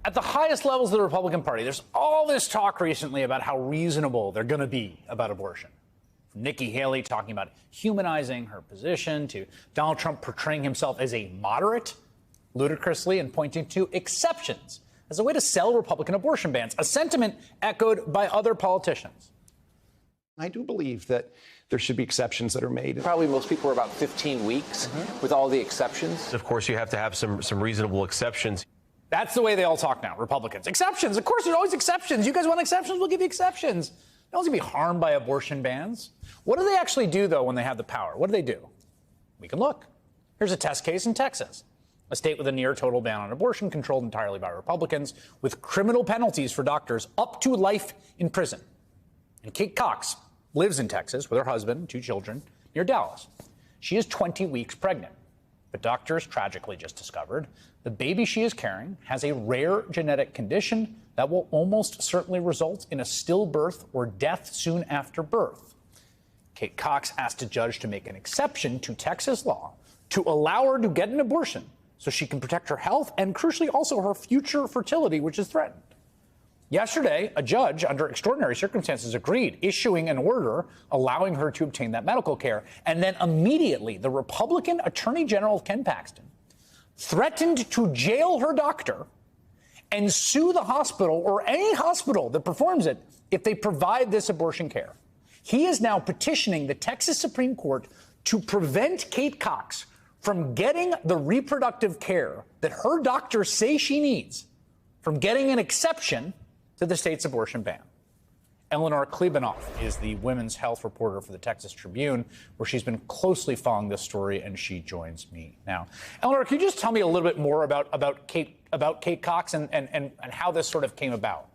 At the highest levels of the Republican Party, there's all this talk recently about how reasonable they're going to be about abortion. From Nikki Haley talking about humanizing her position to Donald Trump portraying himself as a moderate, ludicrously, and pointing to exceptions as a way to sell Republican abortion bans, a sentiment echoed by other politicians. I do believe that there should be exceptions that are made. Probably most people are about 15 weeks with all the exceptions. Of course, you have to have some reasonable exceptions. That's the way they all talk now, Republicans. Exceptions. Of course, there's always exceptions. You guys want exceptions? We'll give you exceptions. No one's going to be harmed by abortion bans. What do they actually do, though, when they have the power? What do? We can look. Here's a test case in Texas, a state with a near total ban on abortion controlled entirely by Republicans, with criminal penalties for doctors up to life in prison. And Kate Cox lives in Texas with her husband and 2 children near Dallas. She is 20 weeks pregnant, but doctors tragically just discovered the baby she is carrying has a rare genetic condition that will almost certainly result in a stillbirth or death soon after birth. Kate Cox asked a judge to make an exception to Texas law to allow her to get an abortion so she can protect her health and, crucially, also her future fertility, which is threatened. Yesterday, a judge, under extraordinary circumstances, agreed, issuing an order allowing her to obtain that medical care. And then immediately, the Republican Attorney General Ken Paxton threatened to jail her doctor and sue the hospital or any hospital that performs it if they provide this abortion care. He is now petitioning the Texas Supreme Court to prevent Kate Cox from getting the reproductive care that her doctors say she needs, from getting an exception to the state's abortion ban. Eleanor Klebanoff is the women's health reporter for the Texas Tribune, where she's been closely following this story, and she joins me now. Eleanor, can you just tell me a little bit more about Kate Cox and how this sort of came about?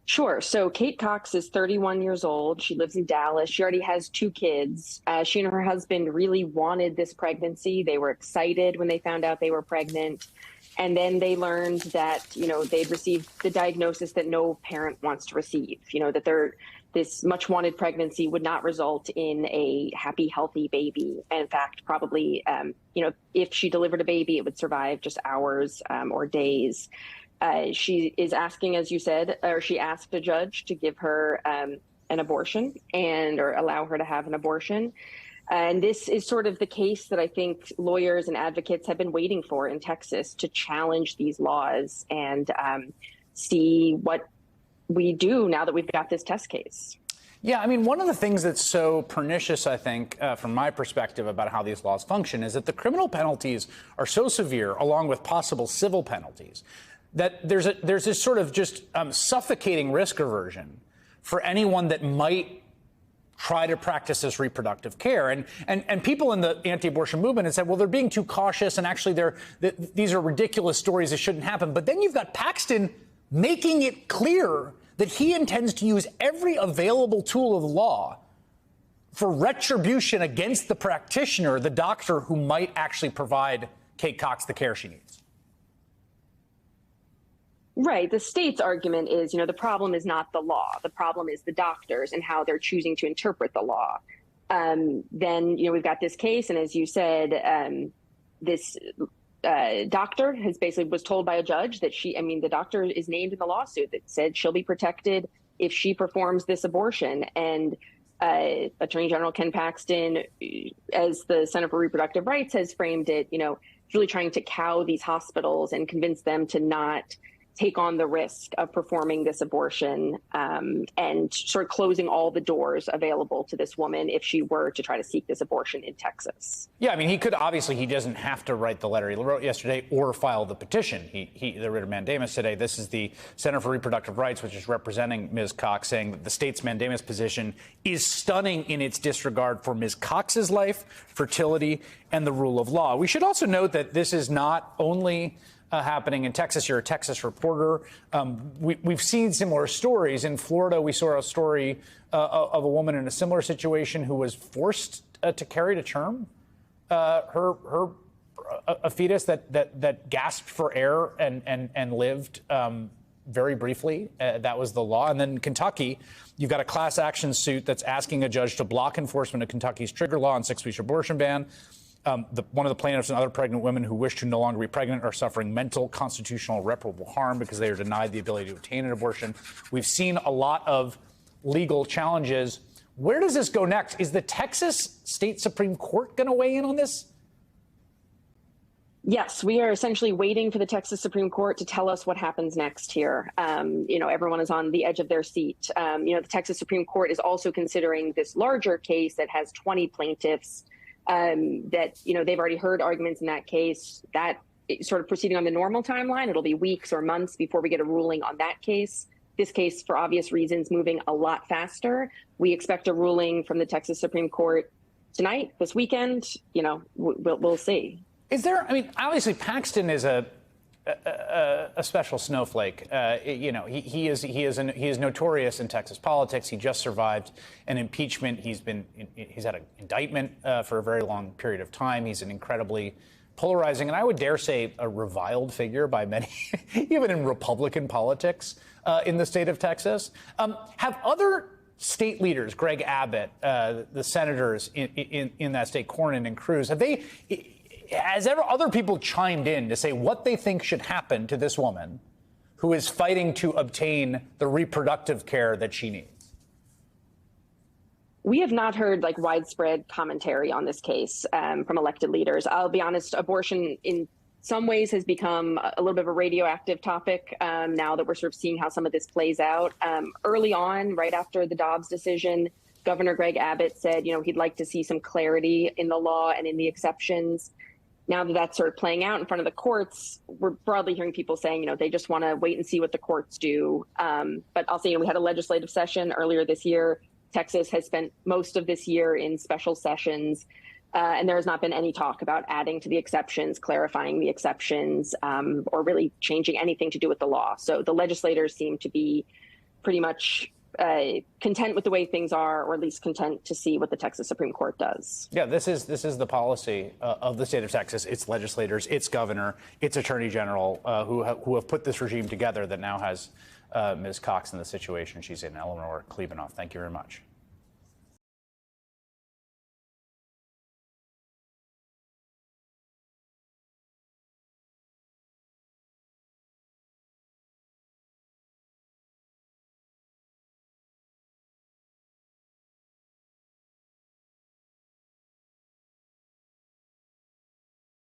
Sure. So Kate Cox is 31 years old. She lives in Dallas. She already has 2 kids. She and her husband really wanted this pregnancy. They were excited when they found out they were pregnant. And then they learned that, they'd received the diagnosis that no parent wants to receive, that this much wanted pregnancy would not result in a happy, healthy baby. And in fact, probably, if she delivered a baby, it would survive just hours or days. She is asking, as you said, or she asked a judge to give her an abortion or allow her to have an abortion. And this is sort of the case that I think lawyers and advocates have been waiting for in Texas, to challenge these laws and see what we do now that we've got this test case. Yeah, I mean, one of the things that's so pernicious, I think, from my perspective about how these laws function is that the criminal penalties are so severe, along with possible civil penalties, that there's this sort of just suffocating risk aversion for anyone that might try to practice this reproductive care. And people in the anti-abortion movement have said, well, they're being too cautious, and actually these are ridiculous stories that shouldn't happen. But then you've got Paxton making it clear that he intends to use every available tool of law for retribution against the practitioner, the doctor who might actually provide Kate Cox the care she needs. Right. The state's argument is, the problem is not the law. The problem is the doctors and how they're choosing to interpret the law. Then, we've got this case. And as you said, this doctor was told by a judge that the doctor is named in the lawsuit that said she'll be protected if she performs this abortion. And Attorney General Ken Paxton, as the Center for Reproductive Rights has framed it, really trying to cow these hospitals and convince them to not take on the risk of performing this abortion and sort of closing all the doors available to this woman if she were to try to seek this abortion in Texas. Yeah, I mean, he doesn't have to write the letter he wrote yesterday or file the petition. The writ of mandamus today. This is the Center for Reproductive Rights, which is representing Ms. Cox, saying that the state's mandamus position is stunning in its disregard for Ms. Cox's life, fertility, and the rule of law. We should also note that this is not only happening in Texas. You're a Texas reporter. We've seen similar stories. In Florida, we saw a story of a woman in a similar situation who was forced to carry to term a fetus that gasped for air and lived very briefly. That was the law. And then in Kentucky, you've got a class action suit that's asking a judge to block enforcement of Kentucky's trigger law and 6-week abortion ban. One of the plaintiffs and other pregnant women who wish to no longer be pregnant are suffering mental, constitutional, irreparable harm because they are denied the ability to obtain an abortion. We've seen a lot of legal challenges. Where does this go next? Is the Texas State Supreme Court going to weigh in on this? Yes, we are essentially waiting for the Texas Supreme Court to tell us what happens next here. Everyone is on the edge of their seat. The Texas Supreme Court is also considering this larger case that has 20 plaintiffs that, they've already heard arguments in that case. That sort of proceeding on the normal timeline. It'll be weeks or months before we get a ruling on that case. This case, for obvious reasons, moving a lot faster. We expect a ruling from the Texas Supreme Court tonight, this weekend. We'll see. Is there? I mean, obviously, Paxton is a special snowflake. He is notorious in Texas politics. He just survived an impeachment. He's had an indictment for a very long period of time. He's an incredibly polarizing, and I would dare say a reviled figure by many, even in Republican politics in the state of Texas. Have other state leaders, Greg Abbott, the senators in that state, Cornyn and Cruz, has ever other people chimed in to say what they think should happen to this woman who is fighting to obtain the reproductive care that she needs? We have not heard widespread commentary on this case from elected leaders. I'll be honest, abortion in some ways has become a little bit of a radioactive topic now that we're sort of seeing how some of this plays out. Early on, right after the Dobbs decision, Governor Greg Abbott said, he'd like to see some clarity in the law and in the exceptions. Now that that's sort of playing out in front of the courts, we're broadly hearing people saying, they just want to wait and see what the courts do. But I'll say, we had a legislative session earlier this year. Texas has spent most of this year in special sessions, and there has not been any talk about adding to the exceptions, clarifying the exceptions, or really changing anything to do with the law. So the legislators seem to be pretty much content with the way things are, or at least content to see what the Texas Supreme Court does. Yeah, this is the policy of the state of Texas. Its legislators, its governor, its attorney general, who have put this regime together that now has Ms. Cox in the situation she's in. Eleanor Klebanoff, thank you very much.